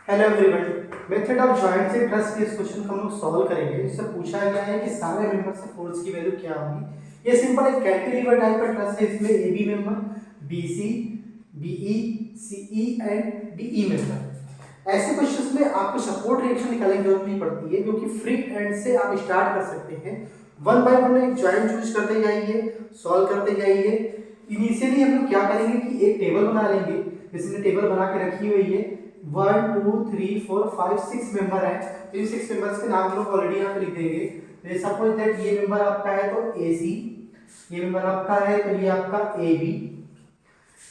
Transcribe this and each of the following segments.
Hello everyone, method of joint से trust के इस क्वेश्चन को हम लोग सॉल्व करेंगे। इससे पूछा गया है कि सारे मेंबर से फोर्स की वैल्यू क्या होगी। ये सिंपल एक कैंटिलीवर टाइप का ट्रस्ट है। इसमें A B member, B C, B E, C E and D E member. ऐसे क्वेश्चंस में आपको सपोर्ट रिएक्शन निकालने की जरूरत नहीं पड़ती है, क्योंकि फ्री एंड से आप स्टार्ट कर सकते हैं। वन बाय वन एक जॉइंट चूज करते जाइए, सॉल्व करते जाइए। इनिशियली हम लोग क्या करेंगे कि एक टेबल बना लेंगे। इसने टेबल बना के रखी हुई है। 1 2 3 4 5 6 मेंबर है। तो इन 6 मेंबर्स के नाम हम लोग ऑलरेडी यहाँ पे लिख देंगे। सपोज दैट ये मेंबर आपका है तो ए सी, ये मेंबर आपका है तो ये आपका ए बी।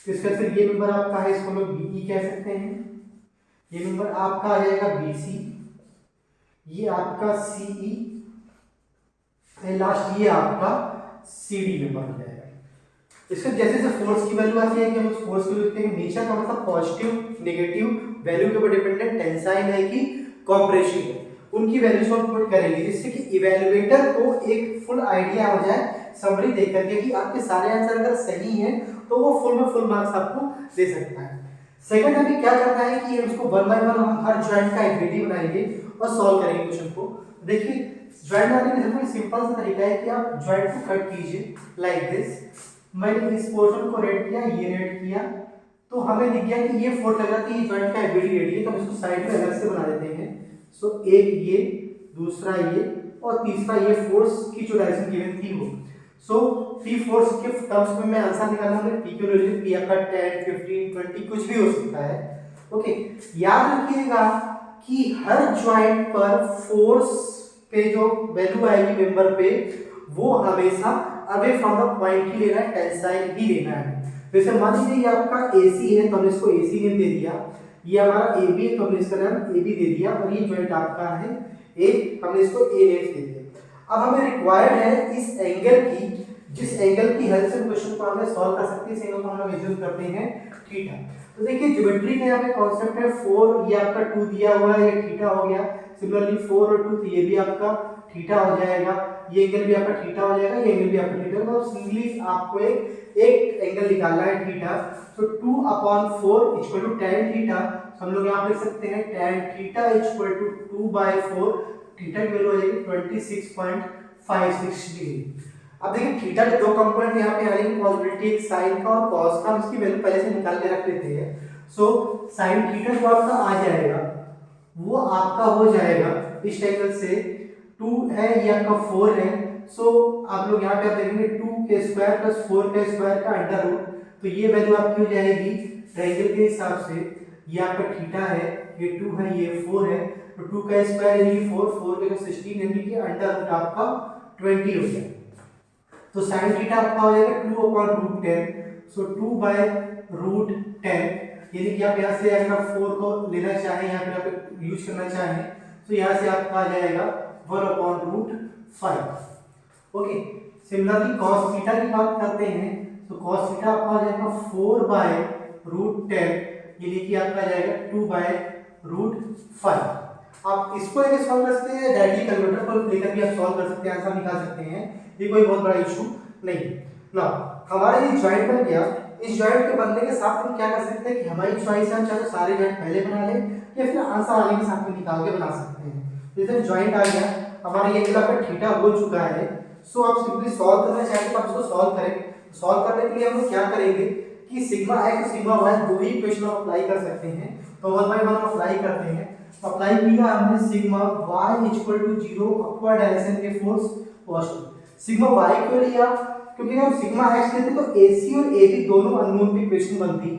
इसका फिर ये मेंबर आपका है, इसको लोग बी ई कह सकते हैं। ये मेंबर आपका आ जाएगा बी सी, ये आपका सी ई, लास्ट ये आपका सी डी मेंबर हो जाएगा। इसका जैसे जैसे फोर्स की वैल्यू आती है कि हम उस फोर्स को लिखते हैं। नेचर का मतलब पॉजिटिव नेगेटिव वैल्यू के ऊपर डिपेंडेंट टेंसाइल है कि कॉम्प्रेसिव है, उनकी वैल्यूज को पुट करेंगे, जिससे कि इवैल्यूएटर को एक फुल आइडिया हो जाए समरी देख करके कि आपके सारे आंसर अगर सही हैं तो वो फुल में फुल मार्क्स आपको दे सकता है। सेकंड हमें क्या करना है कि इसको वन बाय वन हम हर जॉइंट का एक वीडियो बनाएंगे और सॉल्व करेंगे क्वेश्चन को। देखिए जॉइंट बनाने का बिल्कुल सिंपल सा तरीका है कि आप जॉइंट को कट कीजिए लाइक दिस। मैंने इस पोर्शन को रेड किया, ये रेड किया, तो हमें दिख गया कि ये फोर्थ लग रहा था, ये जॉइंट का एबिलिटी रेडी है, तो हम इसको साइड में अलग से बना देते हैं। सो एक ये, दूसरा ये और तीसरा ये फोर्स की जो डायरेक्शन गिवन थी वो। सो पी फोर्स के टर्म्स में मैं आंसर निकाला, हमने पी की वैल्यू पी आपका 10 15 20 कुछ भी हो सकता है। ओके, याद रखिएगा कि हर जॉइंट पर फोर्स पे जो वैल्यू आएगी मेंबर पे, वो हमेशा अवे फ्रॉम द पॉइंट ही लेना है, टेंसाइल ही लेना है। जैसे मान लीजिए ये आपका AC है तो हमने इसको AC नेम दे दिया, ये हमारा AB है तो हमने इसका नाम AB दे दिया, और ये जॉइंट आपका है A, हमने इसको A नेम दे दिया। अब हमें रिक्वायर्ड है इस एंगल की, जिस एंगल की हेल्प से क्वेश्चन को हमें सॉल्व कर सकते हैं। इस एंगल को हम लोग एज्यूम करते हैं थीटा। तो देखिए ज्योमेट्री का यहाँ पे कॉन्सेप्ट है 4, ये आपका 2 दिया हुआ है, ये थीटा हो गया। सिमिलरली 4 और 2 तो ये भी आपका थीटा हो जाएगा, ये एंगल भी आपका थीटा हो जाएगा, ये एंगल भी आपका थीटा होगा। और सिंगली आपको एक एंगल निकालना है थीटा। तो 2/4 इक्वल टू tan थीटा। हम लोग यहाँ लिख सकते हैं tan theta equal to 2/4, theta की वैल्यू आ जाएगी 26.56 डिग्री। अब देखिए थीटा के दो कंपोनेंट यहाँ पे आने की पॉसिबिलिटी, एक साइन का और कॉस का। हम इसकी वैल्यू पहले से निकाल के रख लेते हैं। सो साइन थीटा जो आपका आ जाएगा वो आपका हो जाएगा इस एंगल से 2 है, ये आपका 4 है। सो आप लोग यहाँ पे आप देखेंगे 2 के स्क्वायर प्लस 4 के स्क्वायर का अंडर रूट, तो ये वैल्यू आपकी हो जाएगी ट्रायंगल के हिसाब से। ये आपका थीटा है, ये 2 है, ये 4 है, तो 2 का स्क्वायर यानी 4, 4 के 16 यानी कि अंडर रूट आपका 20 हो जाएगा। तो sin थीटा आपका हो जाएगा 2/√10। सो 2/√10 यानी कि आप यहाँ से अगर 4 को लेना चाहें, यहाँ पे आप यूज करना चाहें, तो यहाँ से आपका आ जाएगा 1/√5। ओके, सिमिलरली cos थीटा की बात करते हैं तो cos थीटा आपका आ जाएगा 4/√10 यानी कि आपका आ जाएगा 2/√5। आप इसको लेकर सॉल्व कर सकते हैं, डायरेक्टली कन्वर्टर को लेकर भी आप सॉल्व कर सकते हैं, आंसर निकाल सकते हैं। ये कोई बहुत बड़ा इशू नहीं। ना हमारा ये जॉइंट बन गया। इस जॉइंट के बनने के साथ हम क्या कर सकते हैं कि हमारी चॉइस है, हम चाहे तो सारे जॉइंट पहले बना लें या फिर आंसर आने के साथ में निकाल के बना सकते हैं। जैसे जॉइंट आ गया हमारा, ये एंगल आपका थीटा हो चुका है। सो आप सिंपली सॉल्व करना चाहें तो आप इसको सॉल्व करें। सॉल्व करने के लिए हम लोग क्या करेंगे कि सिग्मा एक्स सिग्मा वाई दो ही इक्वेशन हम अप्लाई कर सकते हैं। तो वन बाय वन अप्लाई करते हैं। अप्लाई किया हमने sigma y equal to 0 upward direction के फोर्स पॉजिटिव। सिग्मा y क्यों लिया, क्योंकि हम सिग्मा x लेते तो AC और AB दोनों अननोन की इक्वेशन बनती।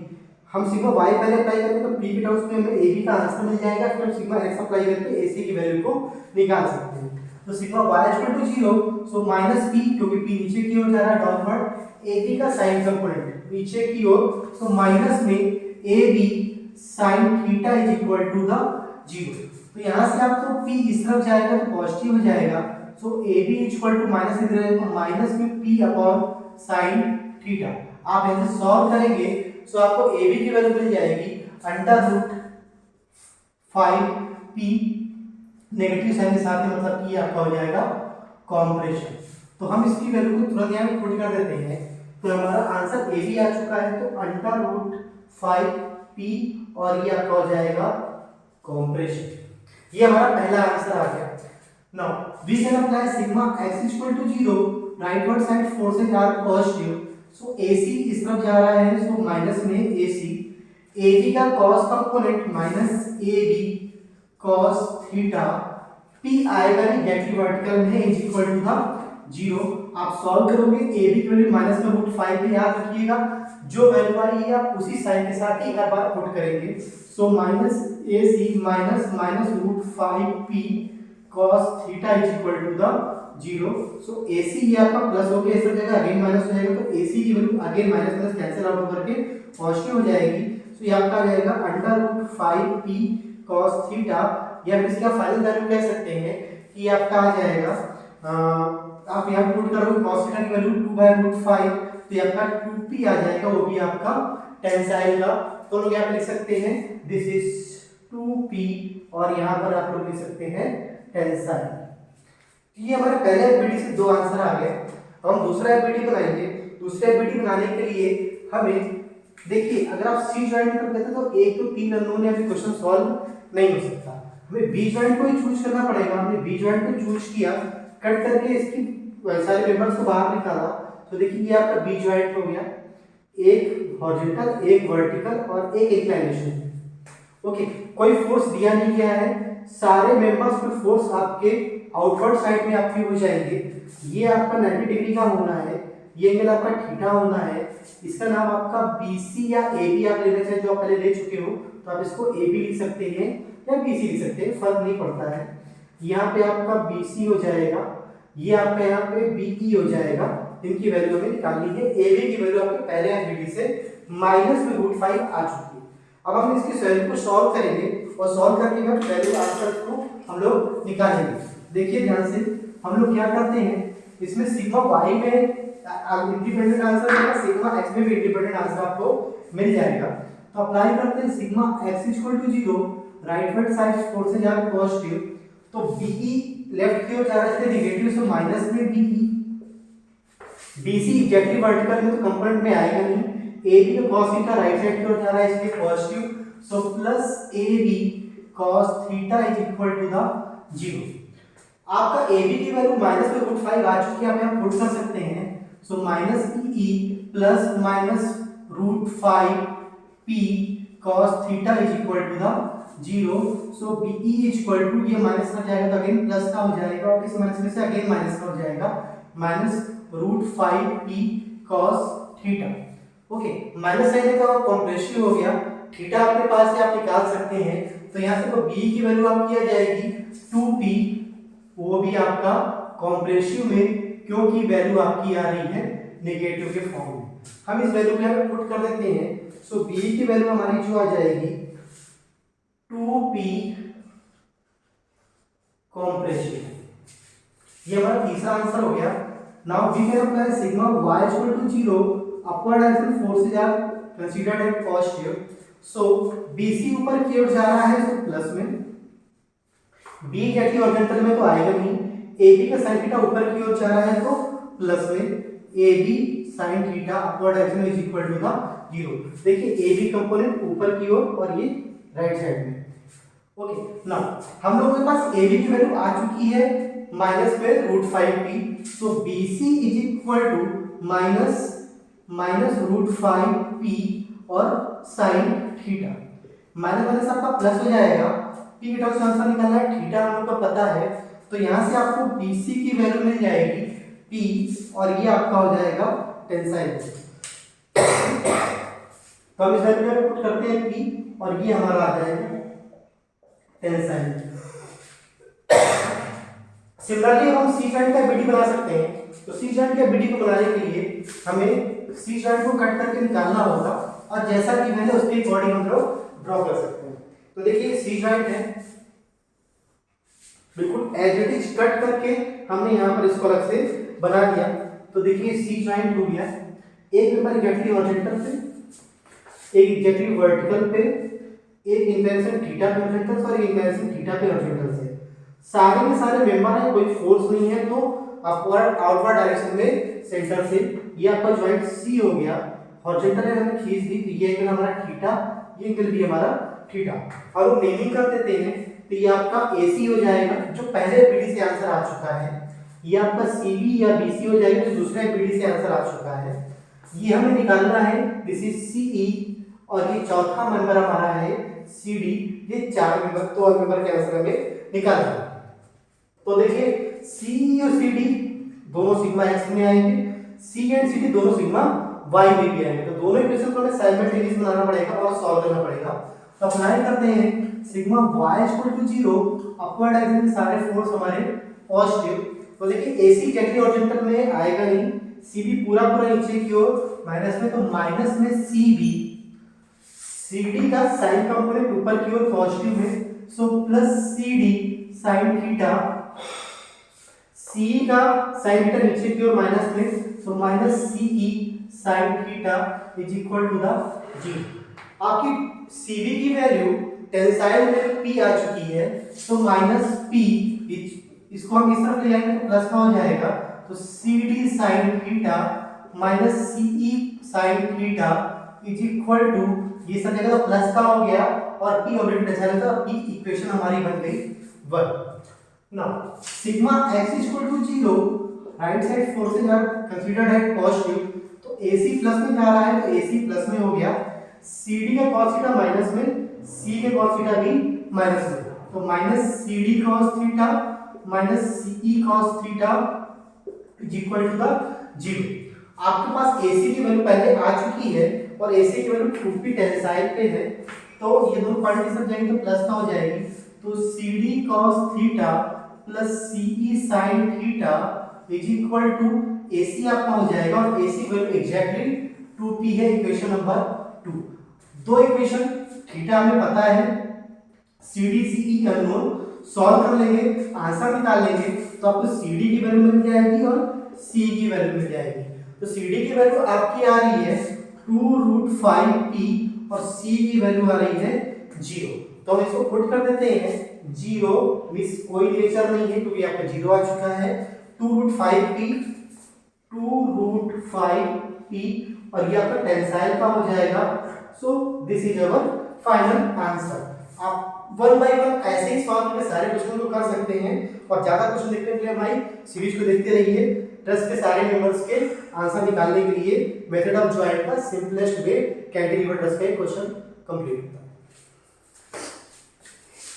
हम सिग्मा y पहले अप्लाई करेंगे तो p के टर्म्स में हमें AB का आंसर मिल जाएगा, फिर हम सिग्मा x अप्लाई करके AC की वैल्यू को निकाल सकते हैं। तो sigma y equal to 0, so minus p, क्योंकि p नीचे की ओर जा रहा है डाउनवर्ड, AB का साइन कंपोनेंट नीचे की ओर, सो माइनस में AB sin theta is equal to the 0। तो यहाँ से आपको p इस तरफ जाएगा तो पॉजिटिव हो जाएगा। सो AB इक्वल टू माइनस इधर आएगा तो माइनस में p अपॉन sin थीटा। आप ऐसे सॉल्व करेंगे सो आपको AB की वैल्यू मिल जाएगी √5p, नेगेटिव साइन के साथ में, मतलब कि आपका हो जाएगा कॉम्प्रेशन। तो हम इसकी वैल्यू को तुरंत यहाँ पे पुट कर देते हैं। तो हमारा आंसर AB आ चुका है, तो √5p और ये आपका हो जाएगा कॉम्प्रेशन। ये हमारा पहला आंसर आ गया। Now we can apply sigma x equal to 0, rightward side forces are positive, so AC इस तरफ जा रहा है, सो माइनस में AC, AB का cos component minus AB cos theta, P आएगा निगेटिव वर्टिकल में इज इक्वल टू द 0। आप सॉल्व करोगे, AB की वैल्यू माइनस में रूट 5 पे याद रखिएगा, जो वैल्यू आई है आप उसी साइन के साथ ही हर बार पुट करेंगे। So minus AC minus minus root 5P cos theta is equal to the 0। So AC ये आपका प्लस हो गया, इस जगह अगेन माइनस हो जाएगा, तो AC की value again minus minus cancel out होकर के पॉजिटिव हो जाएगी। सो ये आपका आ जाएगा under root 5P cos theta, या फिर इसका फाइनल वैल्यू कह सकते हैं कि आपका आ जाएगा, आप यहाँ पुट करोगे cos थीटा की वैल्यू 2/√5, तो ये आपका 2P आ जाएगा, वो भी आपका टेंसाइल का, तो लोग यहाँ पे लिख सकते हैं दिस इज 2P, और यहाँ पर आप लोग लिख सकते हैं टेंसाइल। ये हमारे पहले एफबीडी से दो आंसर आ गए। अब हम दूसरा एफबीडी बनाएंगे। दूसरा एफबीडी बनाने के लिए हमें देखिए, अगर आप सी जॉइंट कर देते तो 1 to 3 अननोन है, अभी क्वेश्चन सॉल्व नहीं हो सकता, हमें बी जॉइंट को ही चूज करना पड़ेगा। हमने बी जॉइंट को चूज किया, कट करके इसकी सारे मेंबर्स को बाहर निकाला, तो देखिए ये आपका बी जॉइंट हो गया, एक हॉरिजॉन्टल, एक वर्टिकल और एक इंक्लिनेशन। ओके, कोई फोर्स दिया नहीं गया है, सारे मेंबर्स पे फोर्स आपके आउटवर्ड साइड में आपकी हो जाएंगे। ये आपका 90 डिग्री का होना है, ये एंगल आपका थीटा होना है, इसका नाम आपका BC या AB आप लेना चाहे, जो आप पहले ले चुके हो, तो आप इसको AB लिख सकते हैं या BC लिख सकते हैं, फर्क नहीं पड़ता है। यहाँ पे आपका BC हो जाएगा, ये आपका यहाँ पे BE हो जाएगा, इनकी वैल्यू हमें निकालनी है। AB की वैल्यू आपके पहले एफबीडी से -√5 आ चुकी है। अब हम इसकी वैल्यू को सॉल्व करेंगे, और सॉल्व करने के बाद वैल्यू आंसर को हम लोग निकालेंगे। देखिए ध्यान से, हम लोग क्या करते हैं, इसमें सिग्मा y में इंडिपेंडेंट आंसर है, सिग्मा x में भी इंडिपेंडेंट आंसर आपको मिल जाएगा। तो अप्लाई करते हैं sigma x equal to 0, right hand side forces are positive, तो BE लेफ्ट की ओर जा रहा है इसलिए नेगेटिव, सो माइनस में BE, BC एग्जैक्टली वर्टिकल में तो कंपोनेंट में आएगा नहीं, AB का cos थीटा राइट साइड की ओर जा रहा है इसलिए positive, so plus AB cos theta is equal to the 0। आपका AB की वैल्यू -√5 आ चुकी है, आप यहाँ पुट कर सकते हैं, so -EE plus -√5P cos theta is equal to the 0। So BE is equal to, ये माइनस का जाएगा तो अगेन प्लस का हो जाएगा, और इस माइनस में से अगेन माइनस का हो जाएगा, -√5P cos theta. Okay, minus sine का कॉम्प्रेशन हो गया, थीटा आपके पास है आप निकाल सकते हैं, तो यहाँ से B की वैल्यू आपकी आ जाएगी 2P, वो भी आपका कॉम्प्रेसिव में, क्योंकि वैल्यू आपकी आ रही है नेगेटिव के फॉर्म में। हम इस वैल्यू को यहाँ पे पुट कर देते हैं, सो B की वैल्यू हमारी जो आ जाएगी 2P कॉम्प्रेसिव। ये हमारा तीसरा आंसर हो गया। Now we can apply sigma y equal to 0, upward direction forces are considered as positive, so BC ऊपर की ओर जा रहा है तो प्लस में, B एग्जैक्टली हॉरिजॉन्टल में तो आएगा नहीं, AB का sin थीटा ऊपर की ओर जा रहा है तो प्लस में, AB sin theta upward direction is equal to the 0। देखिए AB कंपोनेंट ऊपर की ओर और ये राइट साइड में। ओके, नाउ हम लोगों के पास AB की वैल्यू आ चुकी है -√5P, so BC is equal to -√5P और sin थीटा, माइनस आपका प्लस हो जाएगा, P की टर्म्स में आंसर निकालना है, थीटा हम लोग को पता है, तो यहाँ से आपको BC की वैल्यू मिल जाएगी P, और ये आपका हो जाएगा टेंसाइल। तो हम इस वैल्यू में पुट करते हैं P, और ये हमारा आ जाएगा टेंसाइल। सिमिलरली हम सी जॉइंट का बीडी बना सकते हैं, तो सी जॉइंट के बीडी को बनाने के लिए हमें सी जॉइंट को कट करके निकालना होगा, और जैसा कि मैंने उसके अकॉर्डिंग हम लोग ड्रॉ कर सकते हैं। तो देखिए सी जॉइंट है, बिल्कुल एज इट इज कट करके हमने यहाँ पर इसको अलग से बना दिया। तो देखिए सी जॉइंट हो गया, एक मेंबर एग्जैक्टली हॉरिजॉन्टल पे, एक एग्जैक्टली वर्टिकल पे, एक इंक्लिनेशन थीटा पे हॉरिजॉन्टल से, और एक इंक्लिनेशन थीटा पे हॉरिजॉन्टल से। सारे के सारे मेंबर हैं, कोई फोर्स नहीं है, तो अपवर्ड आउटवर्ड डायरेक्शन में सेंटर से ये आपका जॉइंट सी हो गया, हॉरिजॉन्टल है हमने खींच दी, तो ये एंगल हमारा थीटा, ये एंगल भी हमारा थीटा। और हम नेमिंग कर देते हैं तो ये आपका AC हो जाएगा जो पहले पीडी से आंसर आ चुका है, ये आपका CB या BC हो जाएगा जो दूसरे पीडी से आंसर आ चुका है। ये हमें निकालना है, दिस इज CE, और ये चौथा मेंबर हमारा है CD। ये चार मेंबर, तो मेंबर के आंसर हमें निकालना है। तो देखिए CE और CD दोनों सिग्मा x में आएंगे, C एंड CD दोनों सिग्मा y में भी आएंगे। तो दोनों इक्वेशन को हमें साइमल्टेनियस बनाना पड़ेगा और सॉल्व करना पड़ेगा। तो अप्लाई करते हैं सिग्मा y 0, अपवर्ड डायरेक्शन में सारे फोर्स हमारे पॉजिटिव। तो देखिए AC डायरेक्टली हॉरिजॉन्टल में आएगा नहीं, CB पूरा नीचे की ओर माइनस में, तो माइनस में CB, CD का साइन कंपोनेंट ऊपर की ओर पॉजिटिव है, so plus CD sine theta, CE का साइन थीटा नीचे की ओर माइनस में, so minus CE sine theta is equal to the 0। आपकी CB की वैल्यू टेंसाइल में P आ चुकी है, तो माइनस P, इसको हम इस तरफ ले जाएंगे तो प्लस का हो जाएगा, तो CD sine theta minus CE sine theta is equal to, ये सब जगह तो प्लस का हो गया और P ऑलरेडी टेंसाइल है, तो P इक्वेशन हमारी बन गई 1। Now sigma x is equal to 0, right side forces are considered at positive, तो AC प्लस में जा रहा है तो AC प्लस में हो गया, CD का cos थीटा माइनस में, C के cos थीटा भी माइनस में, तो minus CD cos theta minus CE cos theta is equal to the 0। आपके पास AC की वैल्यू पहले आ चुकी है और AC की वैल्यू 2p टेंसाइल पे है, तो ये दोनों पार्ट सब जाएंगे तो प्लस का हो जाएगी, तो CD cos theta plus CE sin theta is equal to AC आपका हो जाएगा, और AC वैल्यू एग्जैक्टली 2p है, इक्वेशन नंबर 2। दो इक्वेशन, थीटा हमें पता है, CD CE अननोन, सॉल्व कर लेंगे, आंसर निकाल लेंगे, तो आपको CD की वैल्यू मिल जाएगी और CE की वैल्यू मिल जाएगी। तो CD की वैल्यू आपकी आ रही है 2√5p और C की वैल्यू आ रही है 0। तो हम इसको पुट कर देते हैं, 0 मींस कोई नेचर नहीं है क्योंकि यहाँ पे 0 आ चुका है, 2√5p और ये आपका टेंसाइल का हो जाएगा। So this is our final answer. आप 1 बाय 1 ऐसे ही सॉल्व करके सारे क्वेश्चन को कर सकते हैं, और ज्यादा क्वेश्चन देखने के लिए हमारी सीरीज को देखते रहिए। ट्रस्ट के सारे मेंबर्स के आंसर निकालने के लिए मेथड ऑफ ज्वाइंट का सिंपलेस्ट वे कैंटिलीवर ट्रस्ट का क्वेश्चन कंप्लीट होता है।